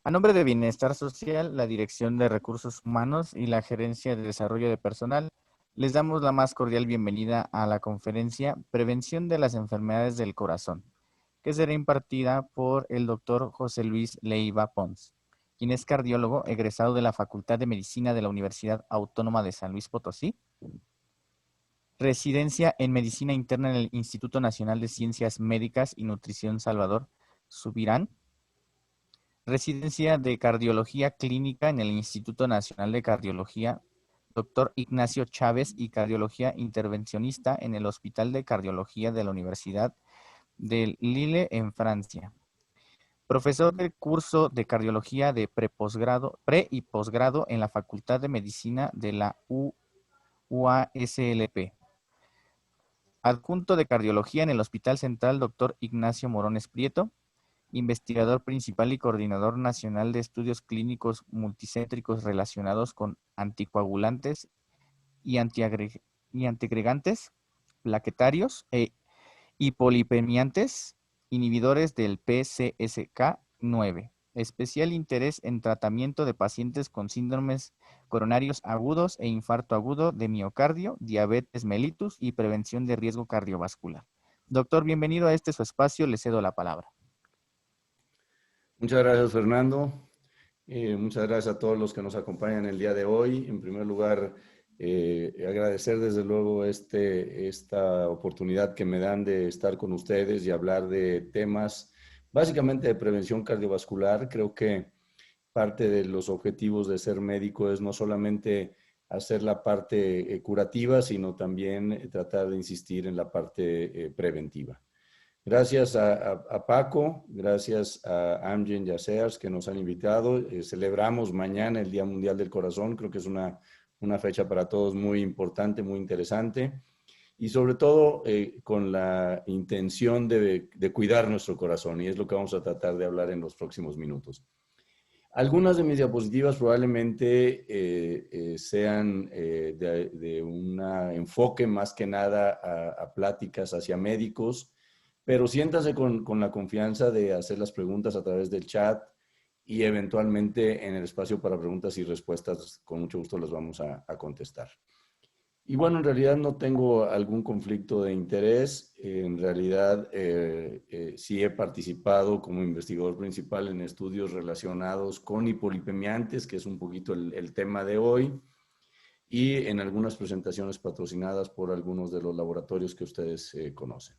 A nombre de Bienestar Social, la Dirección de Recursos Humanos y la Gerencia de Desarrollo de Personal, les damos la más cordial bienvenida a la conferencia Prevención de las Enfermedades del Corazón, que será impartida por el doctor José Luis Leiva Pons, quien es cardiólogo egresado de la Facultad de Medicina de la Universidad Autónoma de San Luis Potosí, residencia en Medicina Interna en el Instituto Nacional de Ciencias Médicas y Nutrición Salvador Subirán, residencia de Cardiología Clínica en el Instituto Nacional de Cardiología Dr. Ignacio Chávez y Cardiología Intervencionista en el Hospital de Cardiología de la Universidad de Lille en Francia. Profesor del curso de Cardiología de pre y posgrado en la Facultad de Medicina de la UASLP. Adjunto de Cardiología en el Hospital Central Dr. Ignacio Morones Prieto. Investigador principal y coordinador nacional de estudios clínicos multicéntricos relacionados con anticoagulantes y antiagregantes, plaquetarios y hipolipemiantes, inhibidores del PCSK9. Especial interés en tratamiento de pacientes con síndromes coronarios agudos e infarto agudo de miocardio, diabetes mellitus y prevención de riesgo cardiovascular. Doctor, bienvenido a este su espacio, le cedo la palabra. Muchas gracias, Fernando. Muchas gracias a todos los que nos acompañan el día de hoy. En primer lugar, agradecer desde luego esta oportunidad que me dan de estar con ustedes y hablar de temas básicamente de prevención cardiovascular. Creo que parte de los objetivos de ser médico es no solamente hacer la parte curativa, sino también tratar de insistir en la parte preventiva. Gracias a Paco, gracias a Amgen y a SEARS que nos han invitado. Celebramos mañana el Día Mundial del Corazón. Creo que es una fecha para todos muy importante, muy interesante. Y sobre todo con la intención de cuidar nuestro corazón. Y es lo que vamos a tratar de hablar en los próximos minutos. Algunas de mis diapositivas probablemente sean de un enfoque más que nada a pláticas hacia médicos, pero siéntase con la confianza de hacer las preguntas a través del chat y eventualmente en el espacio para preguntas y respuestas, con mucho gusto las vamos a contestar. Y bueno, en realidad no tengo algún conflicto de interés. En realidad sí he participado como investigador principal en estudios relacionados con hipolipemiantes, que es un poquito el tema de hoy, y en algunas presentaciones patrocinadas por algunos de los laboratorios que ustedes conocen.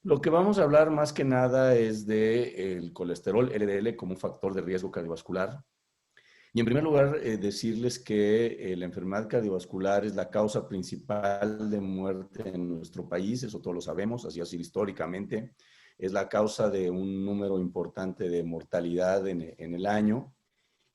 Lo que vamos a hablar más que nada es del colesterol LDL como un factor de riesgo cardiovascular. Y en primer lugar, decirles que la enfermedad cardiovascular es la causa principal de muerte en nuestro país, eso todos lo sabemos, así ha sido históricamente. Es la causa de un número importante de mortalidad en el año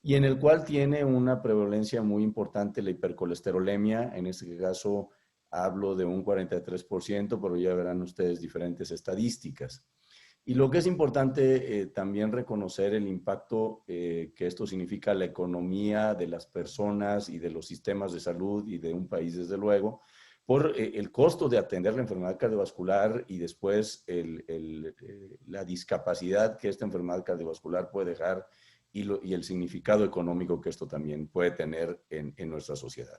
y en el cual tiene una prevalencia muy importante la hipercolesterolemia. En este caso hablo de un 43%, pero ya verán ustedes diferentes estadísticas. Y lo que es importante también reconocer el impacto que esto significa a la economía de las personas y de los sistemas de salud y de un país, desde luego, por el costo de atender la enfermedad cardiovascular y después la discapacidad que esta enfermedad cardiovascular puede dejar y el significado económico que esto también puede tener en nuestra sociedad.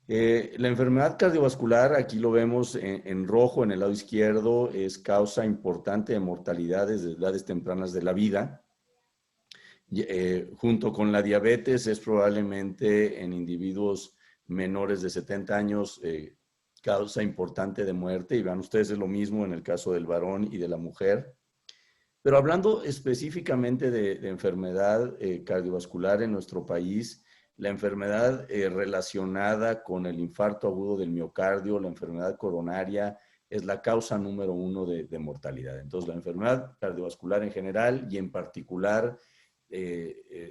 La enfermedad cardiovascular, aquí lo vemos en rojo en el lado izquierdo, es causa importante de mortalidad desde edades tempranas de la vida. Junto con la diabetes es probablemente en individuos menores de 70 años causa importante de muerte. Y vean ustedes, es lo mismo en el caso del varón y de la mujer. Pero hablando específicamente de enfermedad cardiovascular en nuestro país, la enfermedad relacionada con el infarto agudo del miocardio, la enfermedad coronaria, es la causa número 1 de mortalidad. Entonces, la enfermedad cardiovascular en general y en particular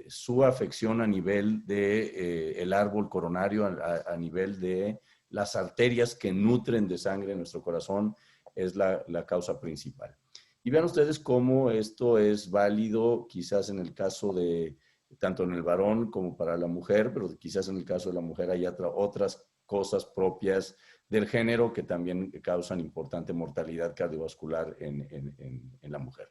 su afección a nivel del árbol coronario, a nivel de las arterias que nutren de sangre nuestro corazón, es la causa principal. Y vean ustedes cómo esto es válido quizás en el caso de tanto en el varón como para la mujer, pero quizás en el caso de la mujer hay otras cosas propias del género que también causan importante mortalidad cardiovascular en la mujer.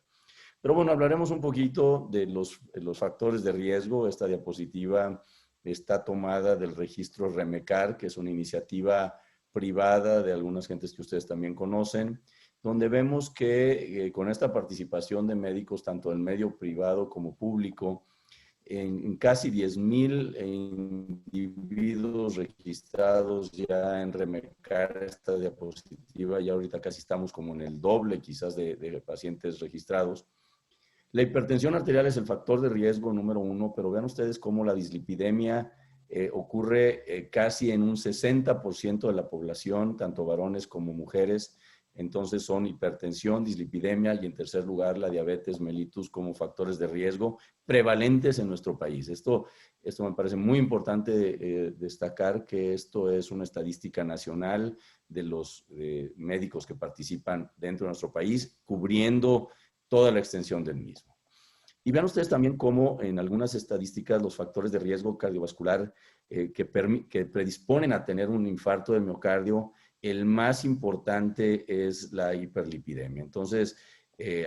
Pero bueno, hablaremos un poquito de los factores de riesgo. Esta diapositiva está tomada del registro REMECAR, que es una iniciativa privada de algunas gentes que ustedes también conocen, donde vemos que con esta participación de médicos, tanto del medio privado como público, en casi 10,000 individuos registrados ya en REMECAR, esta diapositiva, ya ahorita casi estamos como en el doble quizás de pacientes registrados. La hipertensión arterial es el factor de riesgo número 1, pero vean ustedes cómo la dislipidemia ocurre casi en un 60% de la población, tanto varones como mujeres. Entonces son hipertensión, dislipidemia y en tercer lugar la diabetes mellitus como factores de riesgo prevalentes en nuestro país. Esto me parece muy importante destacar que esto es una estadística nacional de los médicos que participan dentro de nuestro país, cubriendo toda la extensión del mismo. Y vean ustedes también cómo en algunas estadísticas los factores de riesgo cardiovascular que predisponen a tener un infarto del miocardio, el más importante es la hiperlipidemia. Entonces,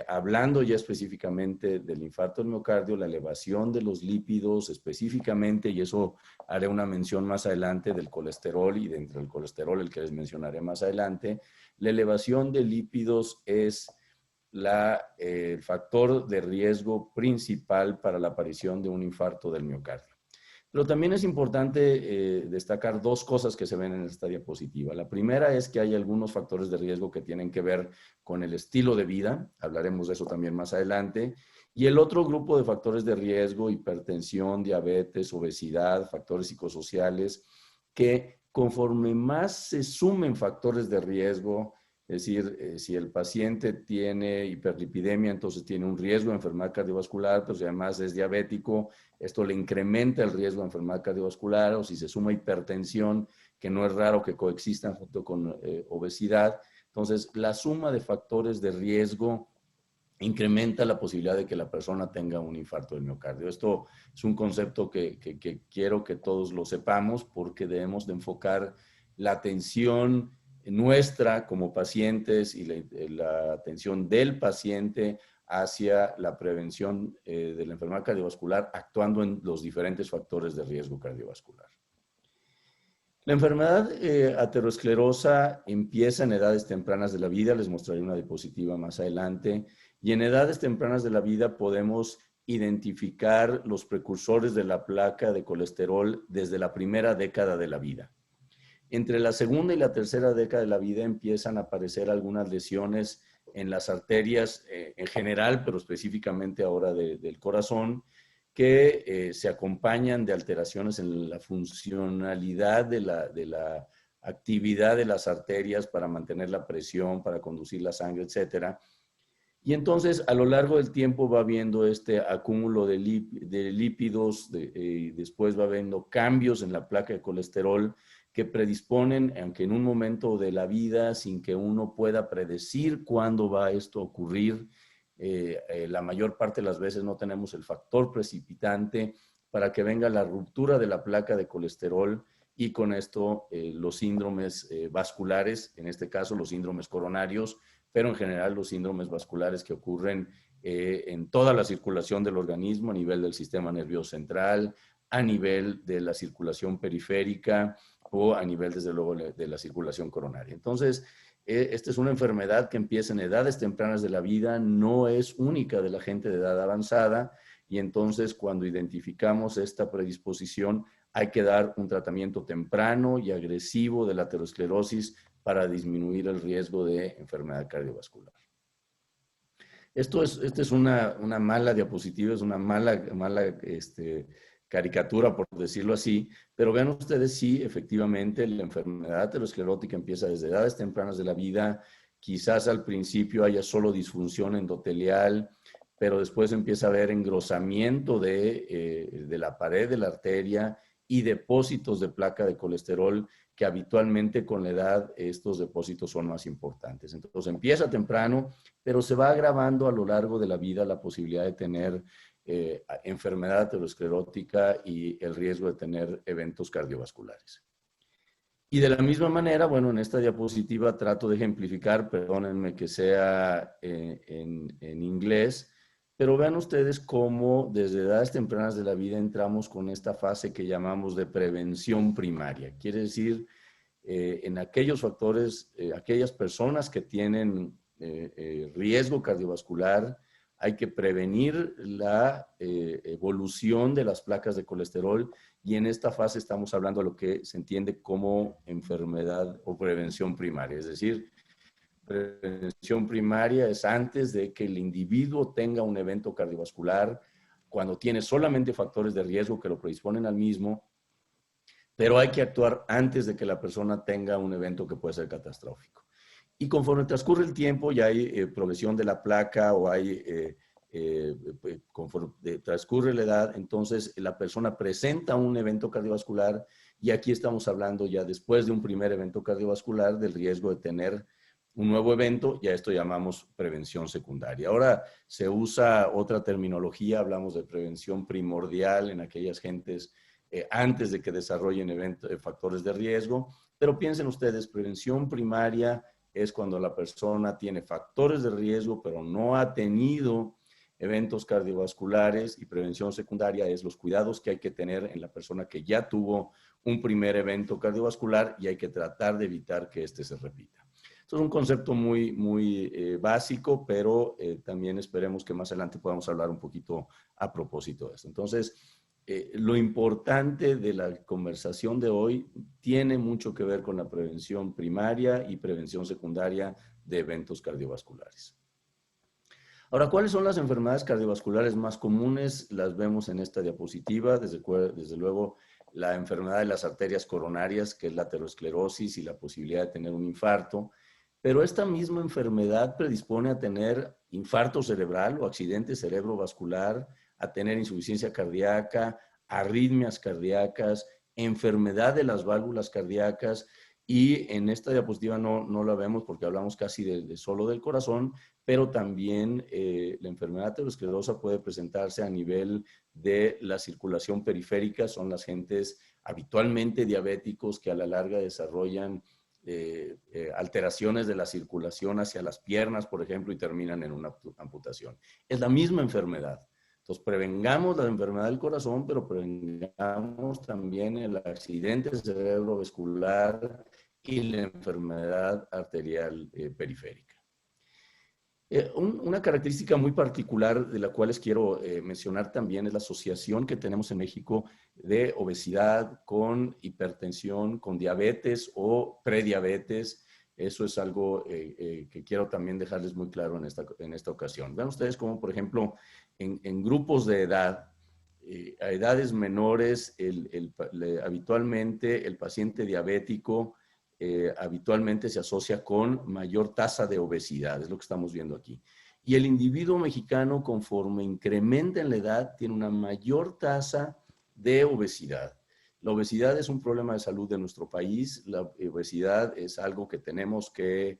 hablando ya específicamente del infarto del miocardio, la elevación de los lípidos específicamente, y eso haré una mención más adelante del colesterol y dentro del colesterol, el que les mencionaré más adelante, la elevación de lípidos es el factor de riesgo principal para la aparición de un infarto del miocardio. Pero también es importante destacar dos cosas que se ven en esta diapositiva. La primera es que hay algunos factores de riesgo que tienen que ver con el estilo de vida, hablaremos de eso también más adelante, y el otro grupo de factores de riesgo, hipertensión, diabetes, obesidad, factores psicosociales, que conforme más se sumen factores de riesgo, es decir, si el paciente tiene hiperlipidemia, entonces tiene un riesgo de enfermedad cardiovascular, pero si además es diabético, esto le incrementa el riesgo de enfermedad cardiovascular, o si se suma hipertensión, que no es raro que coexistan junto con obesidad. Entonces, la suma de factores de riesgo incrementa la posibilidad de que la persona tenga un infarto del miocardio. Esto es un concepto que quiero que todos lo sepamos porque debemos de enfocar la atención nuestra como pacientes y la atención del paciente hacia la prevención de la enfermedad cardiovascular, actuando en los diferentes factores de riesgo cardiovascular. La enfermedad aterosclerosa empieza en edades tempranas de la vida, les mostraré una diapositiva más adelante, y en edades tempranas de la vida podemos identificar los precursores de la placa de colesterol desde la primera década de la vida. Entre la segunda y la tercera década de la vida empiezan a aparecer algunas lesiones en las arterias en general, pero específicamente ahora del corazón, que se acompañan de alteraciones en la funcionalidad de la actividad de las arterias para mantener la presión, para conducir la sangre, etcétera. Y entonces, a lo largo del tiempo va habiendo este acúmulo de lípidos, después va habiendo cambios en la placa de colesterol que predisponen, aunque en un momento de la vida, sin que uno pueda predecir cuándo va esto a ocurrir, la mayor parte de las veces no tenemos el factor precipitante para que venga la ruptura de la placa de colesterol y con esto los síndromes vasculares, en este caso los síndromes coronarios, pero en general los síndromes vasculares que ocurren en toda la circulación del organismo, a nivel del sistema nervioso central, a nivel de la circulación periférica o a nivel, desde luego, de la circulación coronaria. Entonces, esta es una enfermedad que empieza en edades tempranas de la vida, no es única de la gente de edad avanzada, y entonces cuando identificamos esta predisposición hay que dar un tratamiento temprano y agresivo de la aterosclerosis para disminuir el riesgo de enfermedad cardiovascular. Esta es una mala diapositiva, es una mala caricatura, por decirlo así, pero vean ustedes, sí, efectivamente, la enfermedad aterosclerótica empieza desde edades tempranas de la vida, quizás al principio haya solo disfunción endotelial, pero después empieza a haber engrosamiento de la pared de la arteria y depósitos de placa de colesterol que habitualmente con la edad estos depósitos son más importantes. Entonces empieza temprano, pero se va agravando a lo largo de la vida la posibilidad de tener enfermedad aterosclerótica y el riesgo de tener eventos cardiovasculares. Y de la misma manera, bueno, en esta diapositiva trato de ejemplificar, perdónenme que sea en inglés, Pero vean ustedes cómo desde edades tempranas de la vida entramos con esta fase que llamamos de prevención primaria. Quiere decir, en aquellos factores, aquellas personas que tienen riesgo cardiovascular, hay que prevenir la evolución de las placas de colesterol, y en esta fase estamos hablando de lo que se entiende como enfermedad o prevención primaria. Es decir, prevención primaria es antes de que el individuo tenga un evento cardiovascular, cuando tiene solamente factores de riesgo que lo predisponen al mismo, pero hay que actuar antes de que la persona tenga un evento que puede ser catastrófico. Y conforme transcurre el tiempo, ya hay progresión de la placa o hay, conforme transcurre la edad, entonces la persona presenta un evento cardiovascular, y aquí estamos hablando ya después de un primer evento cardiovascular del riesgo de tener un nuevo evento, y a esto llamamos prevención secundaria. Ahora se usa otra terminología, hablamos de prevención primordial en aquellas gentes antes de que desarrollen factores de riesgo, pero piensen ustedes, prevención primaria es cuando la persona tiene factores de riesgo, pero no ha tenido eventos cardiovasculares, y prevención secundaria es los cuidados que hay que tener en la persona que ya tuvo un primer evento cardiovascular y hay que tratar de evitar que este se repita. Esto es un concepto muy básico, pero también esperemos que más adelante podamos hablar un poquito a propósito de esto. Entonces, lo importante de la conversación de hoy tiene mucho que ver con la prevención primaria y prevención secundaria de eventos cardiovasculares. Ahora, ¿cuáles son las enfermedades cardiovasculares más comunes? Las vemos en esta diapositiva. Desde luego, la enfermedad de las arterias coronarias, que es la aterosclerosis y la posibilidad de tener un infarto. Pero esta misma enfermedad predispone a tener infarto cerebral o accidente cerebrovascular, a tener insuficiencia cardíaca, arritmias cardíacas, enfermedad de las válvulas cardíacas, y en esta diapositiva no la vemos porque hablamos casi solo del corazón, pero también la enfermedad aterosclerosa puede presentarse a nivel de la circulación periférica. Son las gentes habitualmente diabéticos que a la larga desarrollan alteraciones de la circulación hacia las piernas, por ejemplo, y terminan en una amputación. Es la misma enfermedad. Entonces, prevengamos la enfermedad del corazón, pero prevengamos también el accidente cerebrovascular y la enfermedad arterial periférica. Una característica muy particular de la cual les quiero mencionar también es la asociación que tenemos en México de obesidad con hipertensión, con diabetes o prediabetes. Eso es algo que quiero también dejarles muy claro en esta ocasión. Vean ustedes cómo, por ejemplo, en grupos de edad, a edades menores, habitualmente el paciente diabético habitualmente se asocia con mayor tasa de obesidad, es lo que estamos viendo aquí. Y el individuo mexicano, conforme incrementa en la edad, tiene una mayor tasa de obesidad. La obesidad es un problema de salud de nuestro país. La obesidad es algo que tenemos que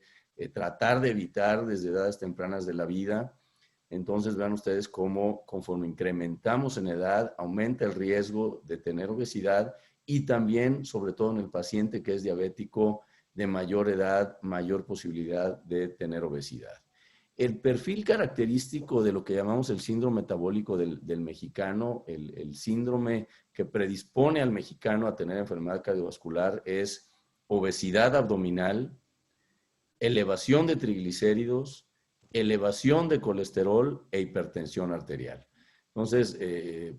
tratar de evitar desde edades tempranas de la vida. Entonces, vean ustedes cómo conforme incrementamos en edad, aumenta el riesgo de tener obesidad, y también, sobre todo en el paciente que es diabético de mayor edad, mayor posibilidad de tener obesidad. El perfil característico de lo que llamamos el síndrome metabólico del mexicano, el síndrome que predispone al mexicano a tener enfermedad cardiovascular, es obesidad abdominal, elevación de triglicéridos, elevación de colesterol e hipertensión arterial. Entonces,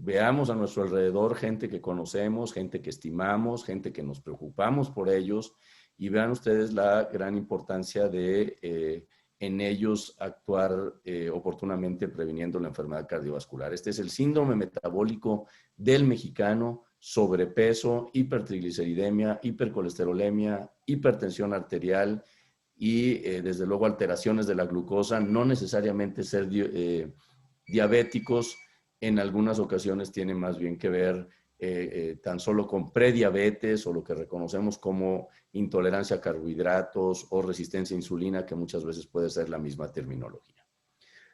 veamos a nuestro alrededor gente que conocemos, gente que estimamos, gente que nos preocupamos por ellos, y vean ustedes la gran importancia de en ellos actuar oportunamente previniendo la enfermedad cardiovascular. Este es el síndrome metabólico del mexicano: sobrepeso, hipertrigliceridemia, hipercolesterolemia, hipertensión arterial y desde luego alteraciones de la glucosa. No necesariamente ser diabéticos, en algunas ocasiones tiene más bien que ver tan solo con prediabetes o lo que reconocemos como intolerancia a carbohidratos o resistencia a insulina, que muchas veces puede ser la misma terminología.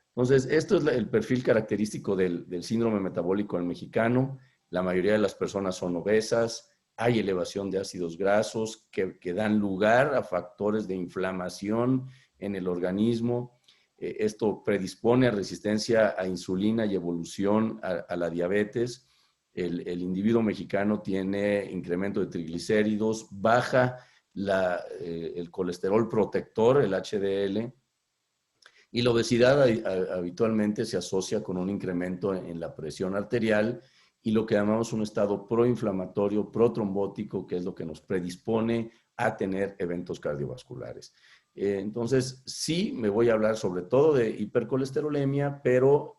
Entonces, esto es el perfil característico del síndrome metabólico en mexicano. La mayoría de las personas son obesas, hay elevación de ácidos grasos que dan lugar a factores de inflamación en el organismo. Esto predispone a resistencia a insulina y evolución a la diabetes. El individuo mexicano tiene incremento de triglicéridos, baja el colesterol protector, el HDL, y la obesidad habitualmente se asocia con un incremento en la presión arterial y lo que llamamos un estado proinflamatorio, protrombótico, que es lo que nos predispone a tener eventos cardiovasculares. Entonces, sí, me voy a hablar sobre todo de hipercolesterolemia, pero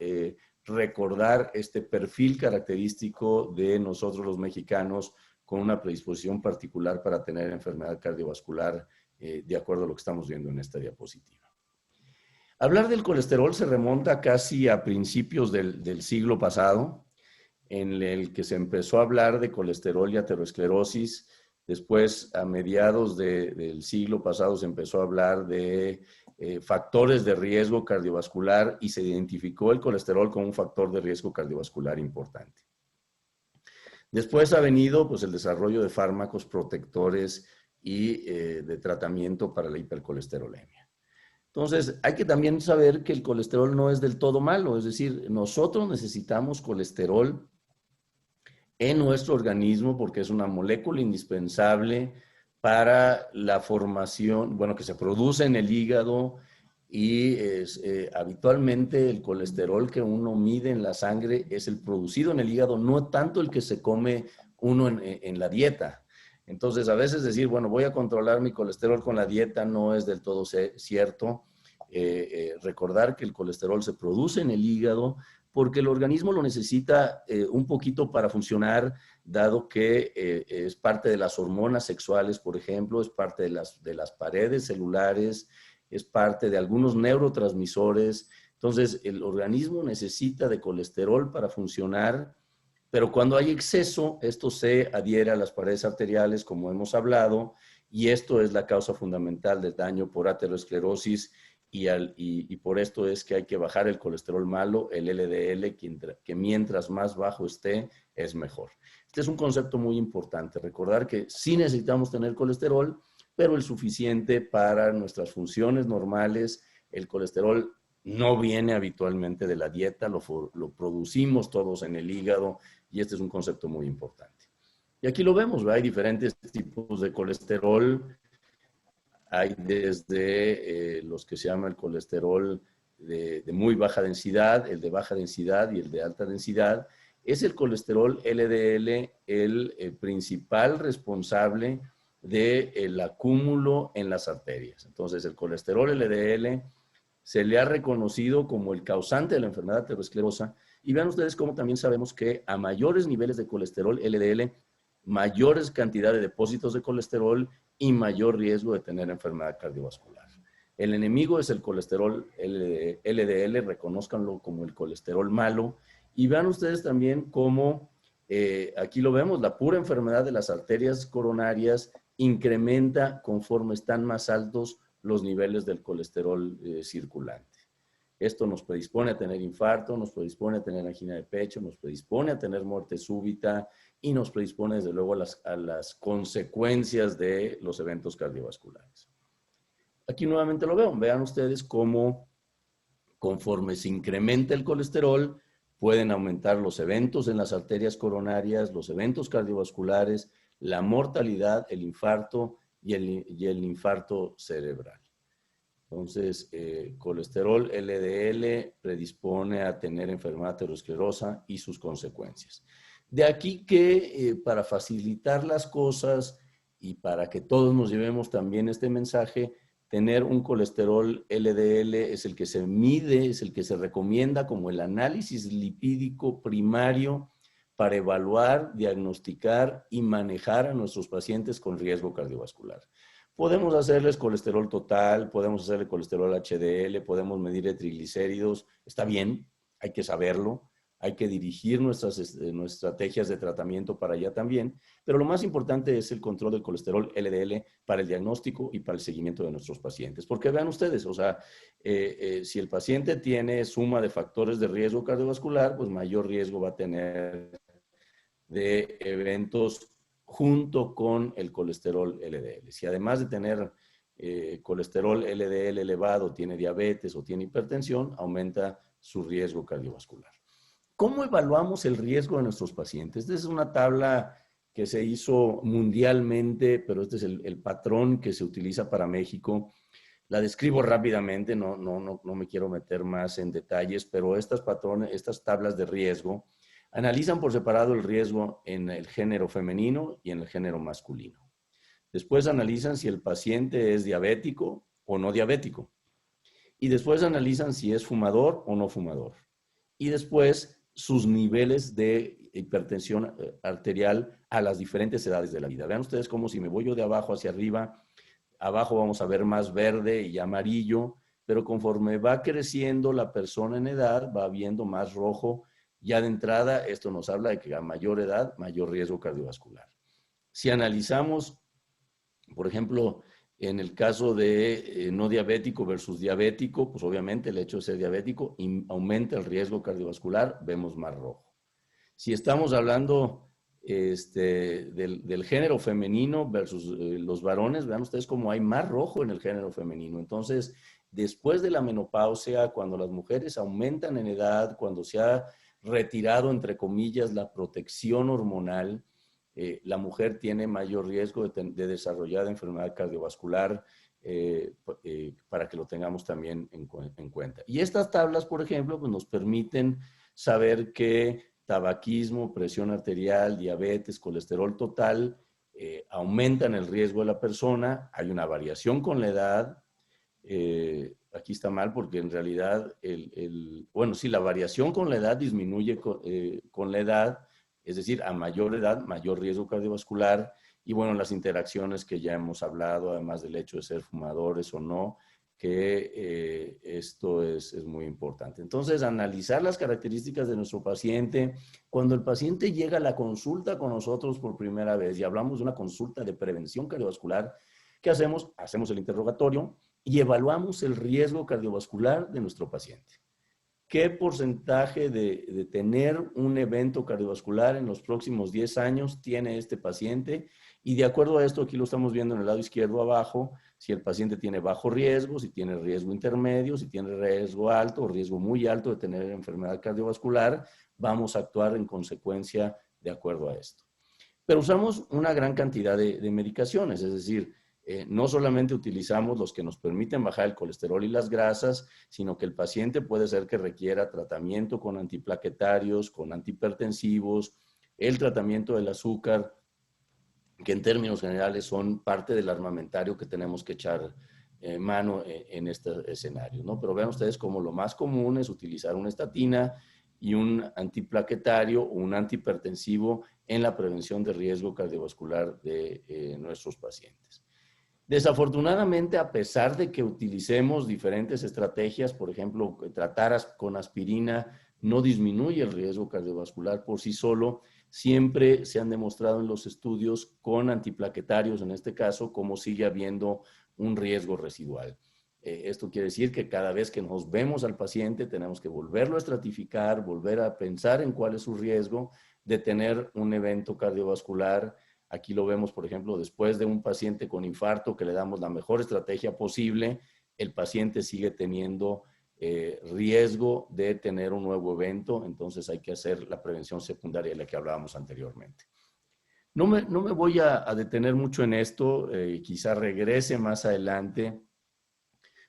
recordar este perfil característico de nosotros los mexicanos con una predisposición particular para tener enfermedad cardiovascular, de acuerdo a lo que estamos viendo en esta diapositiva. Hablar del colesterol se remonta casi a principios del siglo pasado, en el que se empezó a hablar de colesterol y aterosclerosis. Después, a mediados del siglo pasado, se empezó a hablar de factores de riesgo cardiovascular y se identificó el colesterol como un factor de riesgo cardiovascular importante. Después ha venido pues, el desarrollo de fármacos protectores y de tratamiento para la hipercolesterolemia. Entonces, hay que también saber que el colesterol no es del todo malo, es decir, nosotros necesitamos colesterol en nuestro organismo porque es una molécula indispensable para la formación, bueno, que se produce en el hígado y habitualmente el colesterol que uno mide en la sangre es el producido en el hígado, no tanto el que se come uno en la dieta. Entonces, a veces decir, bueno, voy a controlar mi colesterol con la dieta no es del todo cierto. Recordar que el colesterol se produce en el hígado porque el organismo lo necesita un poquito para funcionar, dado que es parte de las hormonas sexuales, por ejemplo, es parte de las paredes celulares, es parte de algunos neurotransmisores. Entonces, el organismo necesita de colesterol para funcionar, pero cuando hay exceso, esto se adhiere a las paredes arteriales, como hemos hablado, y esto es la causa fundamental del daño por aterosclerosis, y por esto es que hay que bajar el colesterol malo, el LDL, que mientras más bajo esté, es mejor. Este es un concepto muy importante, recordar que sí necesitamos tener colesterol, pero el suficiente para nuestras funciones normales. El colesterol no viene habitualmente de la dieta, lo producimos todos en el hígado, y este es un concepto muy importante. Y aquí lo vemos, ¿verdad? Hay diferentes tipos de colesterol. Hay desde los que se llama el colesterol de muy baja densidad, el de baja densidad y el de alta densidad. Es el colesterol LDL el principal responsable del acúmulo en las arterias. Entonces, el colesterol LDL se le ha reconocido como el causante de la enfermedad aterosclerosa. Y vean ustedes cómo también sabemos que a mayores niveles de colesterol LDL, mayores cantidades de depósitos de colesterol y mayor riesgo de tener enfermedad cardiovascular. El enemigo es el colesterol LDL, reconózcanlo como el colesterol malo. Y vean ustedes también cómo, aquí lo vemos, la pura enfermedad de las arterias coronarias incrementa conforme están más altos los niveles del colesterol circulante. Esto nos predispone a tener infarto, nos predispone a tener angina de pecho, nos predispone a tener muerte súbita y nos predispone desde luego a las consecuencias de los eventos cardiovasculares. Aquí nuevamente lo veo. Vean ustedes cómo conforme se incrementa el colesterol, pueden aumentar los eventos en las arterias coronarias, los eventos cardiovasculares, la mortalidad, el infarto y el infarto cerebral. Entonces, colesterol LDL predispone a tener enfermedad aterosclerosa y sus consecuencias. De aquí que para facilitar las cosas y para que todos nos llevemos también este mensaje, tener un colesterol LDL es el que se mide, es el que se recomienda como el análisis lipídico primario para evaluar, diagnosticar y manejar a nuestros pacientes con riesgo cardiovascular. Podemos hacerles colesterol total, podemos hacerle colesterol HDL, podemos medir triglicéridos, está bien, hay que saberlo, hay que dirigir nuestras estrategias de tratamiento para allá también, pero lo más importante es el control del colesterol LDL para el diagnóstico y para el seguimiento de nuestros pacientes. Porque vean ustedes, o sea, si el paciente tiene suma de factores de riesgo cardiovascular, pues mayor riesgo va a tener de eventos junto con el colesterol LDL. Si además de tener colesterol LDL elevado, tiene diabetes o tiene hipertensión, aumenta su riesgo cardiovascular. ¿Cómo evaluamos el riesgo de nuestros pacientes? Esta es una tabla que se hizo mundialmente, pero este es el patrón que se utiliza para México. La describo rápidamente, no me quiero meter más en detalles, pero estas tablas de riesgo analizan por separado el riesgo en el género femenino y en el género masculino. Después analizan si el paciente es diabético o no diabético. Y después analizan si es fumador o no fumador. Y después sus niveles de hipertensión arterial a las diferentes edades de la vida. Vean ustedes cómo si me voy yo de abajo hacia arriba, abajo vamos a ver más verde y amarillo, pero conforme va creciendo la persona en edad, va viendo más rojo. Ya de entrada, esto nos habla de que a mayor edad, mayor riesgo cardiovascular. Si analizamos, por ejemplo, en el caso de no diabético versus diabético, pues obviamente el hecho de ser diabético aumenta el riesgo cardiovascular, vemos más rojo. Si estamos hablando del género femenino versus los varones, vean ustedes cómo hay más rojo en el género femenino. Entonces, después de la menopausia, cuando las mujeres aumentan en edad, cuando se ha retirado, entre comillas, la protección hormonal, la mujer tiene mayor riesgo de desarrollar enfermedad cardiovascular, para que lo tengamos también en cuenta. Y estas tablas, por ejemplo, pues nos permiten saber que tabaquismo, presión arterial, diabetes, colesterol total, aumentan el riesgo de la persona. Hay una variación con la edad. Aquí está mal porque en realidad, bueno, sí, la variación con la edad disminuye con la edad, es decir, a mayor edad, mayor riesgo cardiovascular. Y bueno, las interacciones que ya hemos hablado, además del hecho de ser fumadores o no, que esto es muy importante. Entonces, analizar las características de nuestro paciente. Cuando el paciente llega a la consulta con nosotros por primera vez y hablamos de una consulta de prevención cardiovascular, ¿qué hacemos? Hacemos el interrogatorio y evaluamos el riesgo cardiovascular de nuestro paciente. ¿Qué porcentaje de tener un evento cardiovascular en los próximos 10 años tiene este paciente? Y de acuerdo a esto, aquí lo estamos viendo en el lado izquierdo abajo, si el paciente tiene bajo riesgo, si tiene riesgo intermedio, si tiene riesgo alto o riesgo muy alto de tener enfermedad cardiovascular, vamos a actuar en consecuencia de acuerdo a esto. Pero usamos una gran cantidad de medicaciones, es decir, no solamente utilizamos los que nos permiten bajar el colesterol y las grasas, sino que el paciente puede ser que requiera tratamiento con antiplaquetarios, con antihipertensivos, el tratamiento del azúcar, que en términos generales son parte del armamentario que tenemos que echar mano en este escenario, ¿no? Pero vean ustedes como lo más común es utilizar una estatina y un antiplaquetario o un antihipertensivo en la prevención de riesgo cardiovascular de nuestros pacientes. Desafortunadamente, a pesar de que utilicemos diferentes estrategias, por ejemplo, tratar con aspirina no disminuye el riesgo cardiovascular por sí solo, siempre se han demostrado en los estudios con antiplaquetarios, en este caso, cómo sigue habiendo un riesgo residual. Esto quiere decir que cada vez que nos vemos al paciente tenemos que volverlo a estratificar, volver a pensar en cuál es su riesgo de tener un evento cardiovascular. Aquí lo vemos, por ejemplo, después de un paciente con infarto que le damos la mejor estrategia posible, el paciente sigue teniendo riesgo de tener un nuevo evento, entonces hay que hacer la prevención secundaria de la que hablábamos anteriormente. No me voy a detener mucho en esto, quizá regrese más adelante.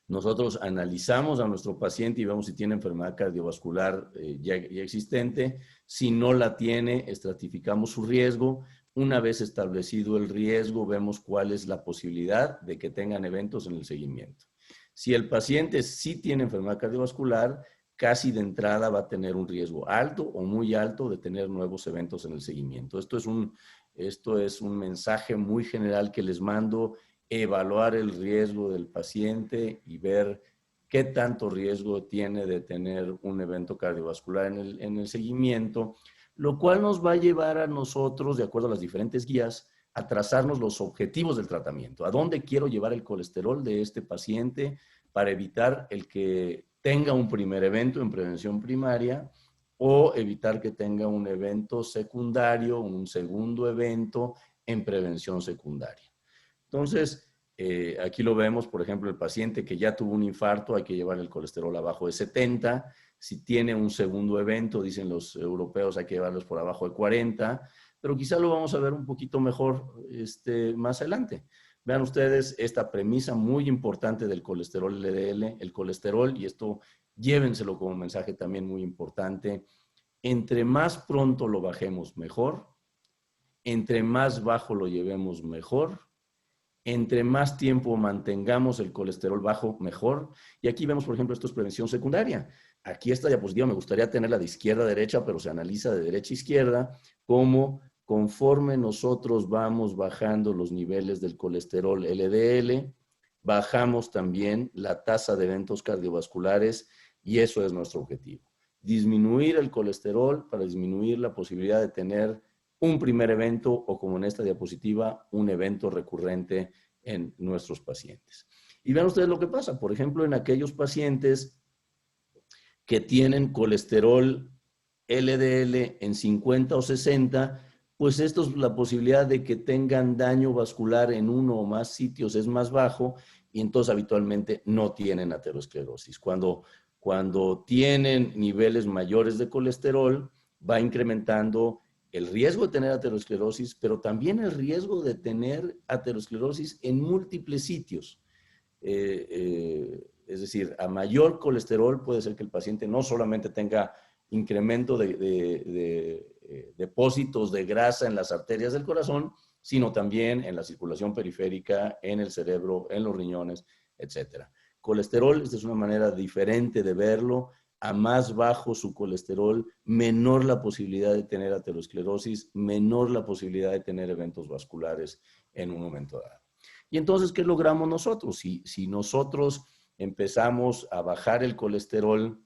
Nosotros analizamos a nuestro paciente y vemos si tiene enfermedad cardiovascular ya existente. Si no la tiene, estratificamos su riesgo. Una vez establecido el riesgo, vemos cuál es la posibilidad de que tengan eventos en el seguimiento. Si el paciente sí tiene enfermedad cardiovascular, casi de entrada va a tener un riesgo alto o muy alto de tener nuevos eventos en el seguimiento. Esto es un mensaje muy general que les mando: evaluar el riesgo del paciente y ver qué tanto riesgo tiene de tener un evento cardiovascular en el seguimiento, lo cual nos va a llevar a nosotros, de acuerdo a las diferentes guías, a trazarnos los objetivos del tratamiento. ¿A dónde quiero llevar el colesterol de este paciente para evitar el que tenga un primer evento en prevención primaria o evitar que tenga un evento secundario, un segundo evento en prevención secundaria? Entonces, Aquí lo vemos, por ejemplo, el paciente que ya tuvo un infarto, hay que llevar el colesterol abajo de 70. Si tiene un segundo evento, dicen los europeos, hay que llevarlos por abajo de 40, pero quizá lo vamos a ver un poquito mejor más adelante. Vean ustedes esta premisa muy importante del colesterol LDL. El colesterol, y esto llévenselo como mensaje también muy importante, entre más pronto lo bajemos, mejor. Entre más bajo lo llevemos, mejor. Entre más tiempo mantengamos el colesterol bajo, mejor. Y aquí vemos, por ejemplo, esto es prevención secundaria. Aquí esta diapositiva me gustaría tenerla de izquierda a derecha, pero se analiza de derecha a izquierda, cómo conforme nosotros vamos bajando los niveles del colesterol LDL, bajamos también la tasa de eventos cardiovasculares y eso es nuestro objetivo. Disminuir el colesterol para disminuir la posibilidad de tener un primer evento o, como en esta diapositiva, un evento recurrente en nuestros pacientes. Y vean ustedes lo que pasa, por ejemplo, en aquellos pacientes que tienen colesterol LDL en 50 o 60, pues esto es la posibilidad de que tengan daño vascular en uno o más sitios es más bajo y entonces habitualmente no tienen aterosclerosis. Cuando tienen niveles mayores de colesterol, va incrementando el riesgo de tener aterosclerosis, pero también el riesgo de tener aterosclerosis en múltiples sitios. Es decir, a mayor colesterol puede ser que el paciente no solamente tenga incremento de depósitos de grasa en las arterias del corazón, sino también en la circulación periférica, en el cerebro, en los riñones, etc. Colesterol, esta es una manera diferente de verlo. A más bajo su colesterol, menor la posibilidad de tener aterosclerosis, menor la posibilidad de tener eventos vasculares en un momento dado. Y entonces, ¿qué logramos nosotros? Si nosotros empezamos a bajar el colesterol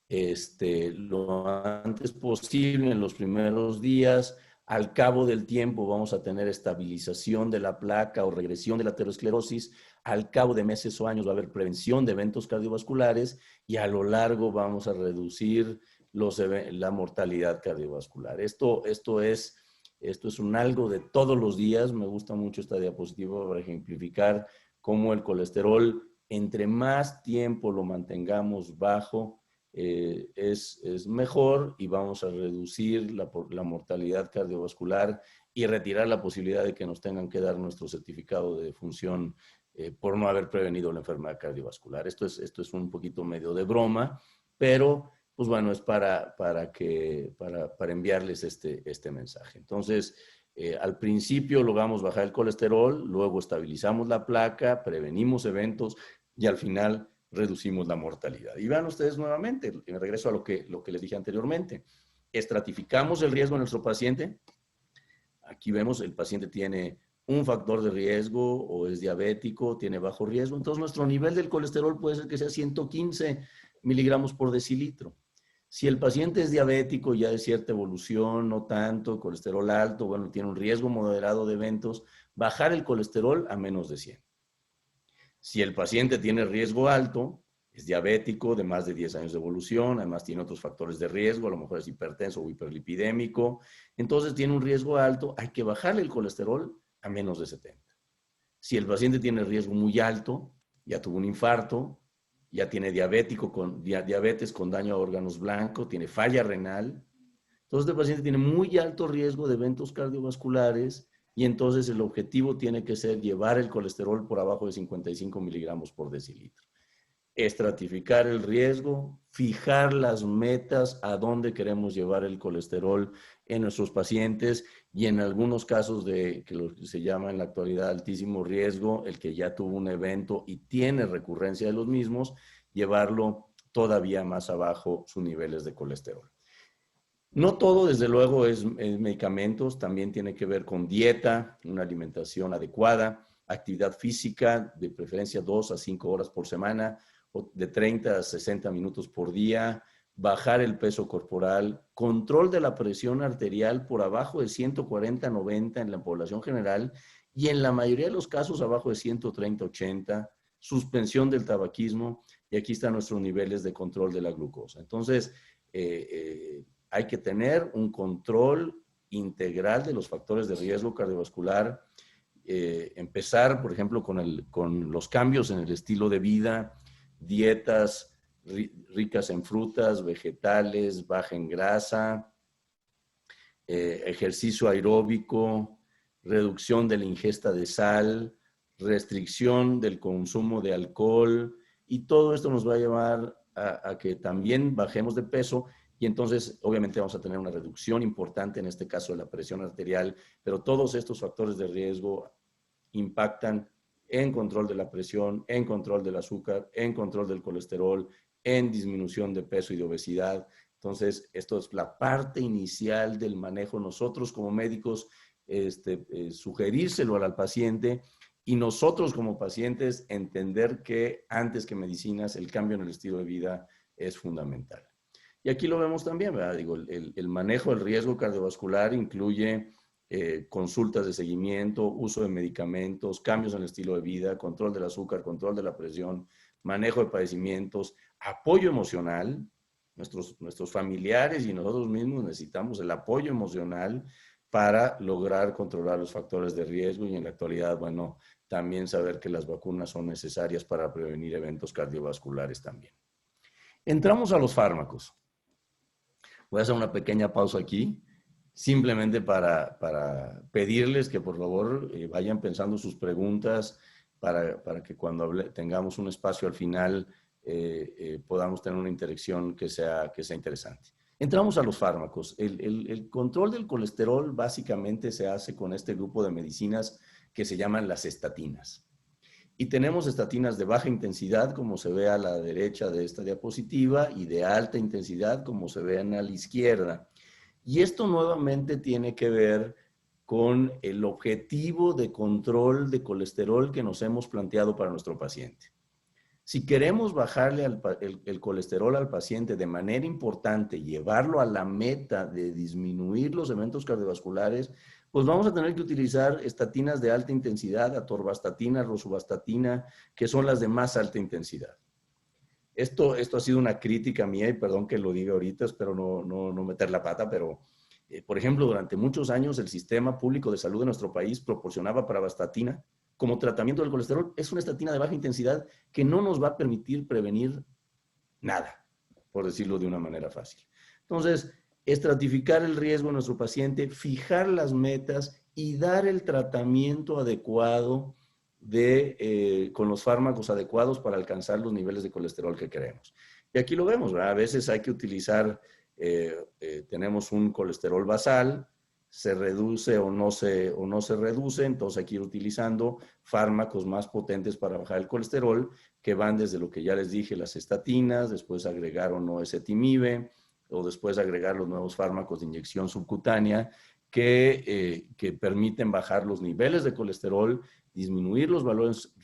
lo antes posible, en los primeros días, al cabo del tiempo vamos a tener estabilización de la placa o regresión de la aterosclerosis, al cabo de meses o años va a haber prevención de eventos cardiovasculares y a lo largo vamos a reducir la mortalidad cardiovascular. Esto es un algo de todos los días. Me gusta mucho esta diapositiva para ejemplificar cómo el colesterol, entre más tiempo lo mantengamos bajo, es mejor y vamos a reducir la mortalidad cardiovascular y retirar la posibilidad de que nos tengan que dar nuestro certificado de defunción por no haber prevenido la enfermedad cardiovascular. Esto es un poquito medio de broma, pero pues bueno, es para enviarles este mensaje. Entonces, al principio logramos bajar el colesterol, luego estabilizamos la placa, prevenimos eventos y al final reducimos la mortalidad. Y vean ustedes nuevamente, me regreso a lo que les dije anteriormente, estratificamos el riesgo en nuestro paciente. Aquí vemos el paciente tiene un factor de riesgo o es diabético, tiene bajo riesgo, entonces nuestro nivel del colesterol puede ser que sea 115 miligramos por decilitro. Si el paciente es diabético, ya de cierta evolución, no tanto, colesterol alto, bueno, tiene un riesgo moderado de eventos, bajar el colesterol a menos de 100. Si el paciente tiene riesgo alto, es diabético de más de 10 años de evolución, además tiene otros factores de riesgo, a lo mejor es hipertenso o hiperlipidémico, entonces tiene un riesgo alto, hay que bajarle el colesterol a menos de 70. Si el paciente tiene riesgo muy alto, ya tuvo un infarto, ya tiene diabetes con daño a órganos blancos, tiene falla renal, entonces este paciente tiene muy alto riesgo de eventos cardiovasculares y entonces el objetivo tiene que ser llevar el colesterol por abajo de 55 miligramos por decilitro. Estratificar el riesgo, fijar las metas a dónde queremos llevar el colesterol en nuestros pacientes y en algunos casos de que lo que se llama en la actualidad altísimo riesgo, el que ya tuvo un evento y tiene recurrencia de los mismos, llevarlo todavía más abajo sus niveles de colesterol. No todo, desde luego, es medicamentos, también tiene que ver con dieta, una alimentación adecuada, actividad física, de preferencia 2 a 5 horas por semana, o de 30 a 60 minutos por día, bajar el peso corporal, control de la presión arterial por abajo de 140-90 en la población general y en la mayoría de los casos abajo de 130-80, suspensión del tabaquismo y aquí están nuestros niveles de control de la glucosa. Entonces, hay que tener un control integral de los factores de riesgo cardiovascular empezar, por ejemplo, con los cambios en el estilo de vida, dietas ricas en frutas, vegetales, baja en grasa, ejercicio aeróbico, reducción de la ingesta de sal, restricción del consumo de alcohol, y todo esto nos va a llevar a que también bajemos de peso, y entonces obviamente vamos a tener una reducción importante, en este caso de la presión arterial, pero todos estos factores de riesgo impactan en control de la presión, en control del azúcar, en control del colesterol, en disminución de peso y de obesidad. Entonces, esto es la parte inicial del manejo. Nosotros como médicos, sugerírselo al paciente, y nosotros como pacientes entender que antes que medicinas el cambio en el estilo de vida es fundamental. Y aquí lo vemos también, ¿verdad? Digo, el manejo del riesgo cardiovascular incluye consultas de seguimiento, uso de medicamentos, cambios en el estilo de vida, control del azúcar, control de la presión, manejo de padecimientos, apoyo emocional. Nuestros familiares y nosotros mismos necesitamos el apoyo emocional para lograr controlar los factores de riesgo, y en la actualidad, bueno, también saber que las vacunas son necesarias para prevenir eventos cardiovasculares también. Entramos a los fármacos. Voy a hacer una pequeña pausa aquí, simplemente para pedirles que por favor vayan pensando sus preguntas para que cuando tengamos un espacio al final podamos tener una interacción que sea interesante. Entramos a los fármacos. El control del colesterol básicamente se hace con este grupo de medicinas que se llaman las estatinas. Y tenemos estatinas de baja intensidad, como se ve a la derecha de esta diapositiva, y de alta intensidad, como se ven a la izquierda. Y esto nuevamente tiene que ver con el objetivo de control de colesterol que nos hemos planteado para nuestro paciente. Si queremos bajarle el colesterol al paciente de manera importante, llevarlo a la meta de disminuir los eventos cardiovasculares, pues vamos a tener que utilizar estatinas de alta intensidad, atorvastatina, rosuvastatina, que son las de más alta intensidad. Esto ha sido una crítica mía, y perdón que lo diga ahorita, espero no meter la pata, pero por ejemplo, durante muchos años el sistema público de salud de nuestro país proporcionaba pravastatina como tratamiento del colesterol. Es una estatina de baja intensidad que no nos va a permitir prevenir nada, por decirlo de una manera fácil. Entonces, estratificar el riesgo de nuestro paciente, fijar las metas y dar el tratamiento adecuado con los fármacos adecuados para alcanzar los niveles de colesterol que queremos. Y aquí lo vemos, ¿verdad? A veces hay que utilizar, tenemos un colesterol basal, se reduce o no se reduce, entonces hay que ir utilizando fármacos más potentes para bajar el colesterol, que van desde lo que ya les dije, las estatinas, después agregar o no ezetimibe, o después agregar los nuevos fármacos de inyección subcutánea que permiten bajar los niveles de colesterol, disminuir los valores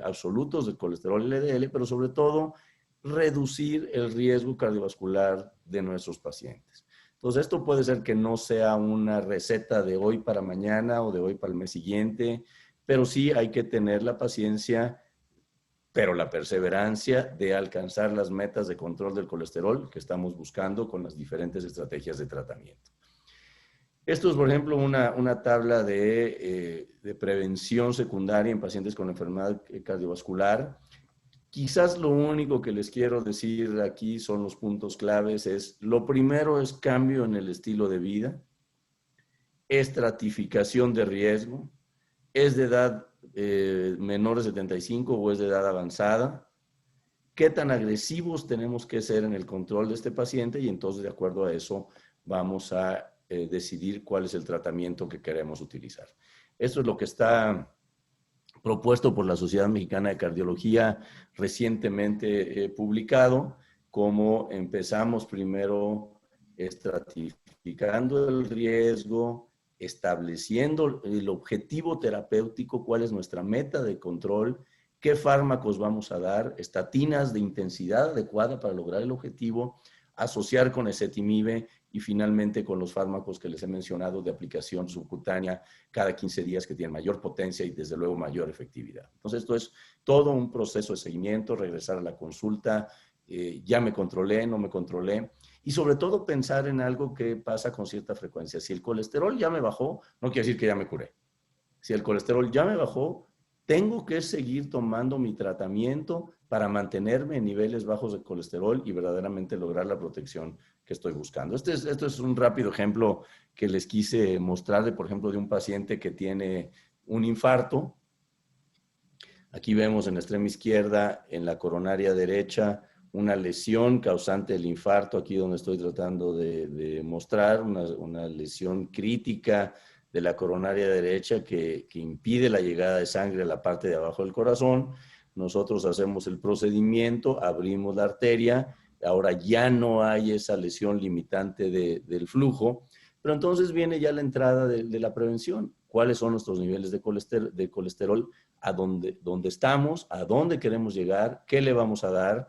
absolutos del colesterol LDL, pero sobre todo reducir el riesgo cardiovascular de nuestros pacientes. Entonces, esto puede ser que no sea una receta de hoy para mañana o de hoy para el mes siguiente, pero sí hay que tener la paciencia, pero la perseverancia de alcanzar las metas de control del colesterol que estamos buscando con las diferentes estrategias de tratamiento. Esto es, por ejemplo, una tabla de prevención secundaria en pacientes con enfermedad cardiovascular. Quizás lo único que les quiero decir aquí son los puntos claves. Lo primero es cambio en el estilo de vida, estratificación de riesgo, es de edad menor de 75 o es de edad avanzada, qué tan agresivos tenemos que ser en el control de este paciente, y entonces de acuerdo a eso vamos a decidir cuál es el tratamiento que queremos utilizar. Esto es lo que está propuesto por la Sociedad Mexicana de Cardiología, recientemente publicado, como empezamos primero estratificando el riesgo, estableciendo el objetivo terapéutico, cuál es nuestra meta de control, qué fármacos vamos a dar, estatinas de intensidad adecuada para lograr el objetivo, asociar con ezetimibe, y finalmente con los fármacos que les he mencionado de aplicación subcutánea cada 15 días, que tienen mayor potencia y desde luego mayor efectividad. Entonces esto es todo un proceso de seguimiento, regresar a la consulta, ya me controlé, no me controlé, y sobre todo pensar en algo que pasa con cierta frecuencia. Si el colesterol ya me bajó, no quiere decir que ya me curé. Si el colesterol ya me bajó, tengo que seguir tomando mi tratamiento para mantenerme en niveles bajos de colesterol y verdaderamente lograr la protección que estoy buscando. Esto es un rápido ejemplo que les quise mostrar, por ejemplo, de un paciente que tiene un infarto. Aquí vemos en la extrema izquierda, en la coronaria derecha, una lesión causante del infarto, aquí donde estoy tratando de mostrar una lesión crítica de la coronaria derecha que impide la llegada de sangre a la parte de abajo del corazón. Nosotros hacemos el procedimiento, abrimos la arteria, ahora ya no hay esa lesión limitante del flujo, pero entonces viene ya la entrada de la prevención. ¿Cuáles son nuestros niveles de colesterol? A dónde estamos, a dónde queremos llegar, qué le vamos a dar,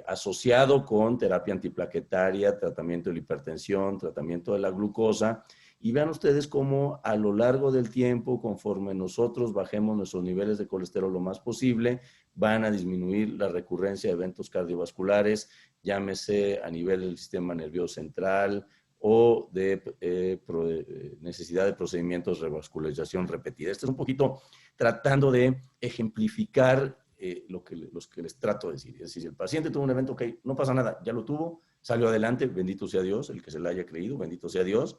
asociado con terapia antiplaquetaria, tratamiento de la hipertensión, tratamiento de la glucosa. Y vean ustedes cómo a lo largo del tiempo, conforme nosotros bajemos nuestros niveles de colesterol lo más posible, van a disminuir la recurrencia de eventos cardiovasculares, llámese a nivel del sistema nervioso central o de necesidad de procedimientos de revascularización repetida. Esto es un poquito tratando de ejemplificar lo que les trato de decir. Es decir, si el paciente tuvo un evento, ok, no pasa nada, ya lo tuvo, salió adelante, bendito sea Dios, el que se le haya creído, bendito sea Dios,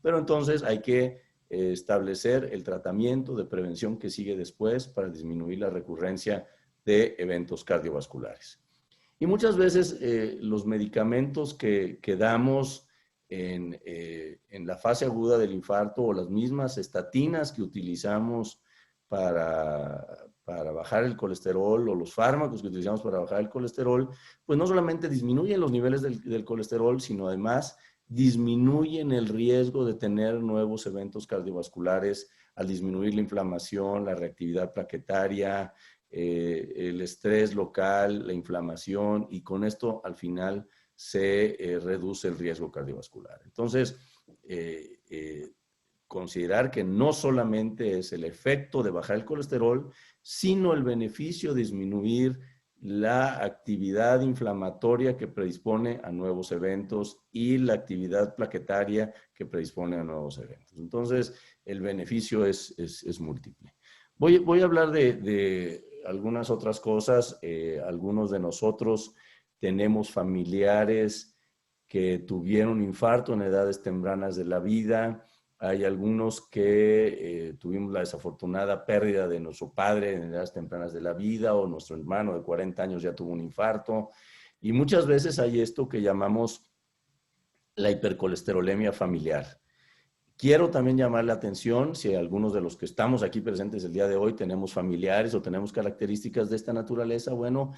pero entonces hay que establecer el tratamiento de prevención que sigue después para disminuir la recurrencia de eventos cardiovasculares. Y muchas veces los medicamentos que damos en la fase aguda del infarto o las mismas estatinas que utilizamos para bajar el colesterol o los fármacos que utilizamos para bajar el colesterol, pues no solamente disminuyen los niveles del colesterol, sino además disminuyen el riesgo de tener nuevos eventos cardiovasculares al disminuir la inflamación, la reactividad plaquetaria, el estrés local, la inflamación, y con esto al final se reduce el riesgo cardiovascular. Entonces, considerar que no solamente es el efecto de bajar el colesterol, sino el beneficio de disminuir la actividad inflamatoria que predispone a nuevos eventos y la actividad plaquetaria que predispone a nuevos eventos. Entonces, el beneficio es múltiple. Voy a hablar de algunas otras cosas. Algunos de nosotros tenemos familiares que tuvieron infarto en edades tempranas de la vida. Hay algunos que tuvimos la desafortunada pérdida de nuestro padre en edades tempranas de la vida, o nuestro hermano de 40 años ya tuvo un infarto. Y muchas veces hay esto que llamamos la hipercolesterolemia familiar. Quiero también llamar la atención, si algunos de los que estamos aquí presentes el día de hoy tenemos familiares o tenemos características de esta naturaleza, bueno,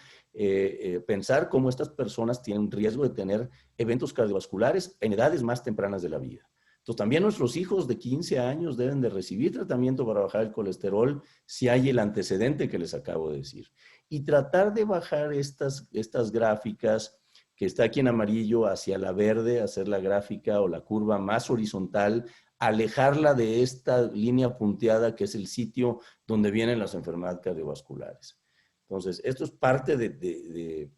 pensar cómo estas personas tienen un riesgo de tener eventos cardiovasculares en edades más tempranas de la vida. Entonces, también nuestros hijos de 15 años deben de recibir tratamiento para bajar el colesterol si hay el antecedente que les acabo de decir. Y tratar de bajar estas gráficas que está aquí en amarillo hacia la verde, hacer la gráfica o la curva más horizontal, alejarla de esta línea punteada que es el sitio donde vienen las enfermedades cardiovasculares. Entonces, esto es parte de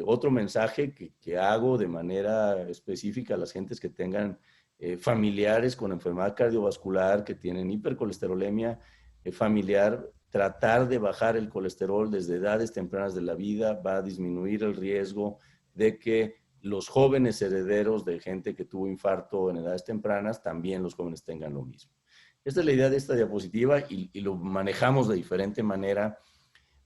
otro mensaje que hago de manera específica a las gentes que tengan familiares con enfermedad cardiovascular, que tienen hipercolesterolemia familiar. Tratar de bajar el colesterol desde edades tempranas de la vida va a disminuir el riesgo de que los jóvenes herederos de gente que tuvo infarto en edades tempranas, también los jóvenes tengan lo mismo. Esta es la idea de esta diapositiva y lo manejamos de diferente manera.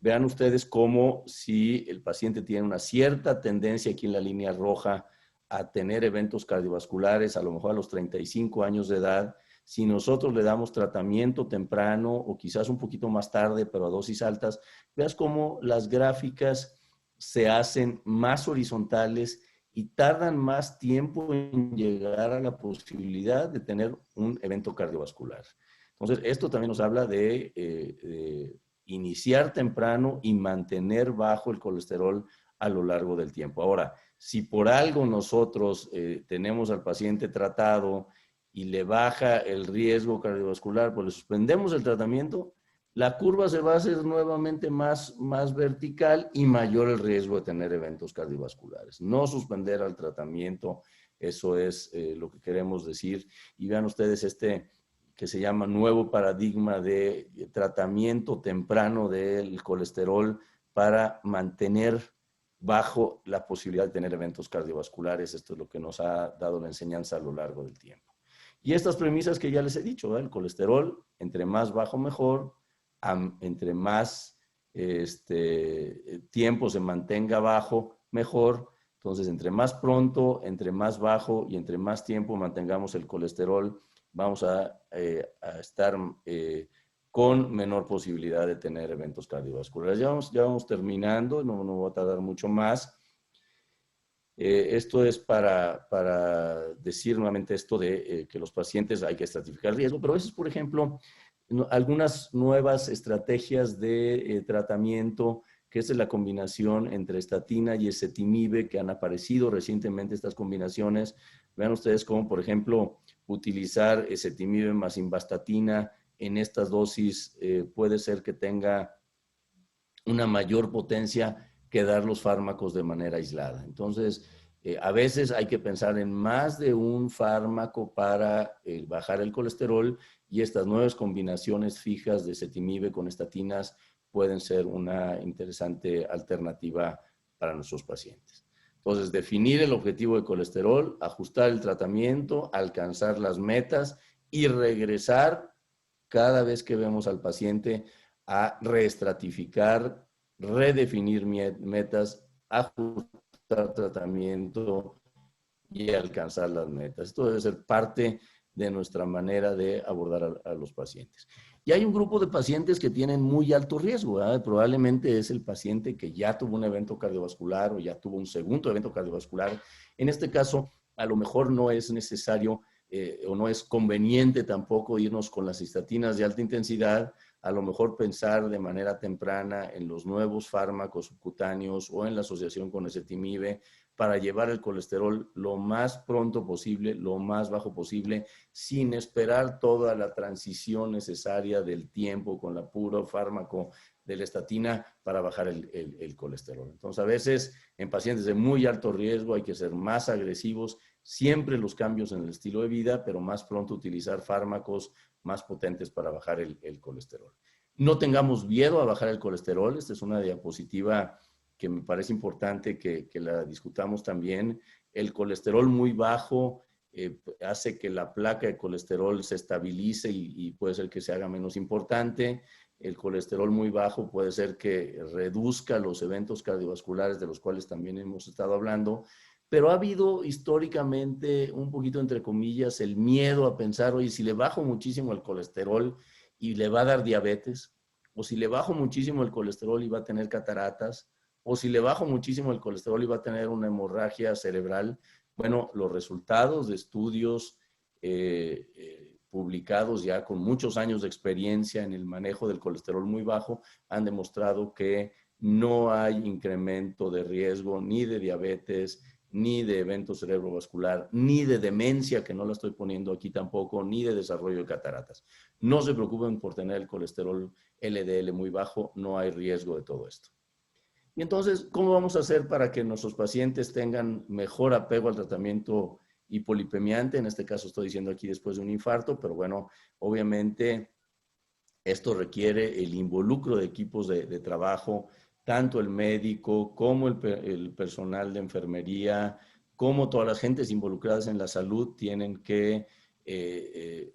Vean ustedes cómo si el paciente tiene una cierta tendencia aquí en la línea roja a tener eventos cardiovasculares, a lo mejor a los 35 años de edad, si nosotros le damos tratamiento temprano o quizás un poquito más tarde, pero a dosis altas, veas cómo las gráficas se hacen más horizontales y tardan más tiempo en llegar a la posibilidad de tener un evento cardiovascular. Entonces, esto también nos habla de iniciar temprano y mantener bajo el colesterol a lo largo del tiempo. Ahora, si por algo nosotros tenemos al paciente tratado y le baja el riesgo cardiovascular, pues le suspendemos el tratamiento, la curva se va a hacer nuevamente más vertical y mayor el riesgo de tener eventos cardiovasculares. No suspender al tratamiento, eso es lo que queremos decir. Y vean ustedes este que se llama Nuevo Paradigma de Tratamiento Temprano del Colesterol para mantener bajo la posibilidad de tener eventos cardiovasculares. Esto es lo que nos ha dado la enseñanza a lo largo del tiempo. Y estas premisas que ya les he dicho, ¿verdad? El colesterol, entre más bajo mejor, entre más tiempo se mantenga bajo, mejor. Entonces, entre más pronto, entre más bajo y entre más tiempo mantengamos el colesterol, vamos a estar con menor posibilidad de tener eventos cardiovasculares. Ya vamos terminando, no voy a tardar mucho más. Esto es para decir nuevamente esto de que los pacientes hay que estratificar el riesgo, pero eso es, por ejemplo, algunas nuevas estrategias de tratamiento, que es la combinación entre estatina y ezetimibe, que han aparecido recientemente estas combinaciones. Vean ustedes cómo, por ejemplo, utilizar ezetimibe más simvastatina en estas dosis puede ser que tenga una mayor potencia que dar los fármacos de manera aislada. Entonces, a veces hay que pensar en más de un fármaco para bajar el colesterol, y estas nuevas combinaciones fijas de ezetimibe con estatinas pueden ser una interesante alternativa para nuestros pacientes. Entonces, definir el objetivo de colesterol, ajustar el tratamiento, alcanzar las metas y regresar cada vez que vemos al paciente a reestratificar, redefinir metas, ajustar tratamiento y alcanzar las metas. Esto debe ser parte de nuestra manera de abordar a los pacientes. Y hay un grupo de pacientes que tienen muy alto riesgo, ¿verdad? Probablemente es el paciente que ya tuvo un evento cardiovascular o ya tuvo un segundo evento cardiovascular. En este caso, a lo mejor no es necesario o no es conveniente tampoco irnos con las estatinas de alta intensidad, a lo mejor pensar de manera temprana en los nuevos fármacos subcutáneos o en la asociación con ezetimibe para llevar el colesterol lo más pronto posible, lo más bajo posible, sin esperar toda la transición necesaria del tiempo con la puro fármaco de la estatina para bajar el colesterol. Entonces, a veces en pacientes de muy alto riesgo hay que ser más agresivos, siempre los cambios en el estilo de vida, pero más pronto utilizar fármacos más potentes para bajar el colesterol. No tengamos miedo a bajar el colesterol. Esta es una diapositiva que me parece importante que la discutamos también. El colesterol muy bajo hace que la placa de colesterol se estabilice y puede ser que se haga menos importante. El colesterol muy bajo puede ser que reduzca los eventos cardiovasculares de los cuales también hemos estado hablando, pero ha habido históricamente un poquito, entre comillas, el miedo a pensar, oye, si le bajo muchísimo el colesterol y le va a dar diabetes, o si le bajo muchísimo el colesterol y va a tener cataratas, o si le bajo muchísimo el colesterol y va a tener una hemorragia cerebral. Bueno, los resultados de estudios publicados ya con muchos años de experiencia en el manejo del colesterol muy bajo han demostrado que no hay incremento de riesgo ni de diabetes, ni de evento cerebrovascular, ni de demencia, que no la estoy poniendo aquí tampoco, ni de desarrollo de cataratas. No se preocupen por tener el colesterol LDL muy bajo, no hay riesgo de todo esto. Y entonces, ¿cómo vamos a hacer para que nuestros pacientes tengan mejor apego al tratamiento hipolipemiante? En este caso estoy diciendo aquí después de un infarto, pero bueno, obviamente esto requiere el involucro de equipos de trabajo, tanto el médico como el personal de enfermería, como todas las gentes involucradas en la salud tienen que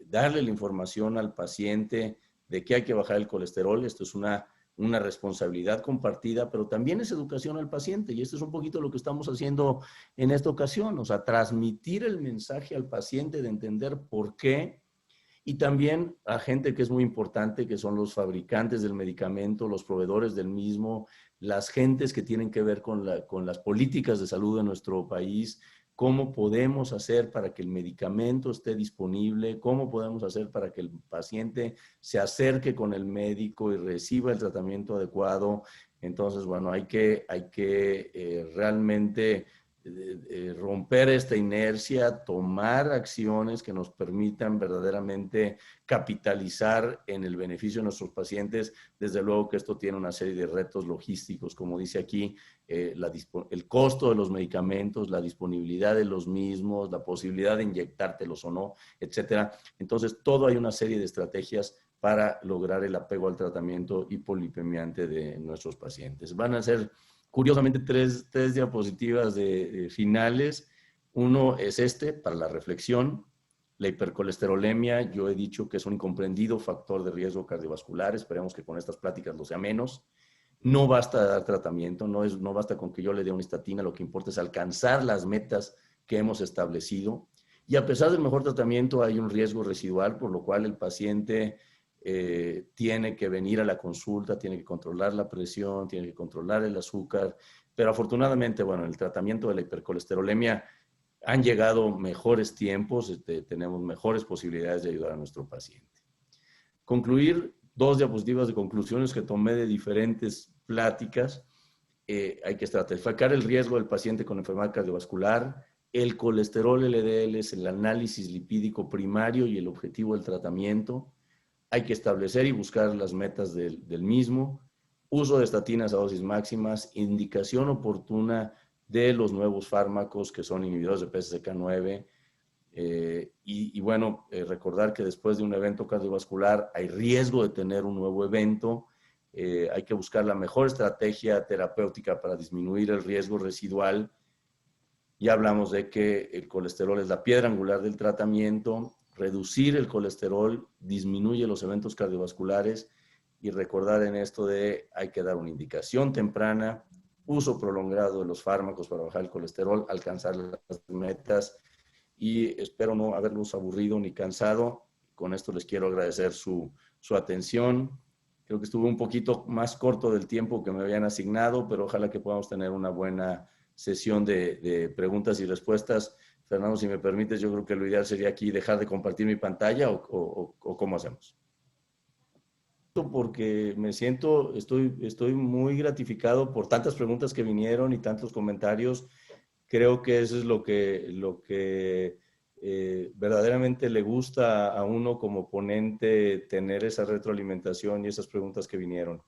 darle la información al paciente de que hay que bajar el colesterol. Esto es una responsabilidad compartida, pero también es educación al paciente, y esto es un poquito lo que estamos haciendo en esta ocasión, o sea, transmitir el mensaje al paciente de entender por qué. Y también a gente que es muy importante, que son los fabricantes del medicamento, los proveedores del mismo, las gentes que tienen que ver con las políticas de salud de nuestro país, cómo podemos hacer para que el medicamento esté disponible, cómo podemos hacer para que el paciente se acerque con el médico y reciba el tratamiento adecuado. Entonces, bueno, hay que realmente romper esta inercia, tomar acciones que nos permitan verdaderamente capitalizar en el beneficio de nuestros pacientes. Desde luego que esto tiene una serie de retos logísticos, como dice aquí, el costo de los medicamentos, la disponibilidad de los mismos, la posibilidad de inyectártelos o no, etcétera. Entonces, todo hay una serie de estrategias para lograr el apego al tratamiento hipolipemiante de nuestros pacientes. Van a ser, curiosamente, tres diapositivas de finales. Uno es para la reflexión. La hipercolesterolemia, yo he dicho que es un incomprendido factor de riesgo cardiovascular. Esperemos que con estas pláticas lo sea menos. No basta dar tratamiento, no basta con que yo le dé una estatina, lo que importa es alcanzar las metas que hemos establecido. Y a pesar del mejor tratamiento hay un riesgo residual, por lo cual el paciente tiene que venir a la consulta, tiene que controlar la presión, tiene que controlar el azúcar, pero afortunadamente, bueno, el tratamiento de la hipercolesterolemia han llegado mejores tiempos, tenemos mejores posibilidades de ayudar a nuestro paciente. Concluir, dos diapositivas de conclusiones que tomé de diferentes pláticas. Hay que estratificar el riesgo del paciente con enfermedad cardiovascular. El colesterol LDL es el análisis lipídico primario y el objetivo del tratamiento. Hay que establecer y buscar las metas del mismo. Uso de estatinas a dosis máximas, indicación oportuna de los nuevos fármacos que son inhibidores de PCSK9. Bueno, recordar que después de un evento cardiovascular hay riesgo de tener un nuevo evento. Hay que buscar la mejor estrategia terapéutica para disminuir el riesgo residual. Ya hablamos de que el colesterol es la piedra angular del tratamiento. Reducir el colesterol disminuye los eventos cardiovasculares, y recordar en esto de hay que dar una indicación temprana, uso prolongado de los fármacos para bajar el colesterol, alcanzar las metas, y espero no haberlos aburrido ni cansado. Con esto les quiero agradecer su atención. Creo que estuve un poquito más corto del tiempo que me habían asignado, pero ojalá que podamos tener una buena sesión de preguntas y respuestas. Fernando, si me permites, yo creo que lo ideal sería aquí dejar de compartir mi pantalla o ¿cómo hacemos? Porque estoy muy gratificado por tantas preguntas que vinieron y tantos comentarios. Creo que eso es lo que verdaderamente le gusta a uno como ponente, tener esa retroalimentación y esas preguntas que vinieron.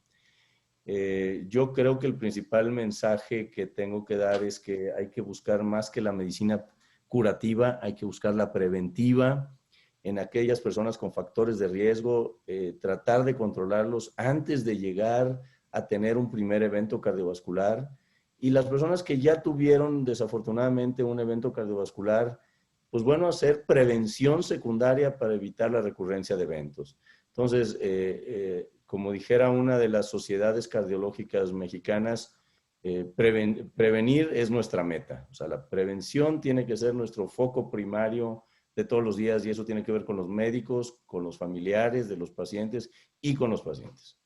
Yo creo que el principal mensaje que tengo que dar es que hay que buscar más que la medicina curativa, hay que buscar la preventiva en aquellas personas con factores de riesgo, tratar de controlarlos antes de llegar a tener un primer evento cardiovascular. Y las personas que ya tuvieron desafortunadamente un evento cardiovascular, pues bueno, hacer prevención secundaria para evitar la recurrencia de eventos. Entonces, como dijera una de las sociedades cardiológicas mexicanas, prevenir es nuestra meta. O sea, la prevención tiene que ser nuestro foco primario de todos los días, y eso tiene que ver con los médicos, con los familiares de los pacientes y con los pacientes.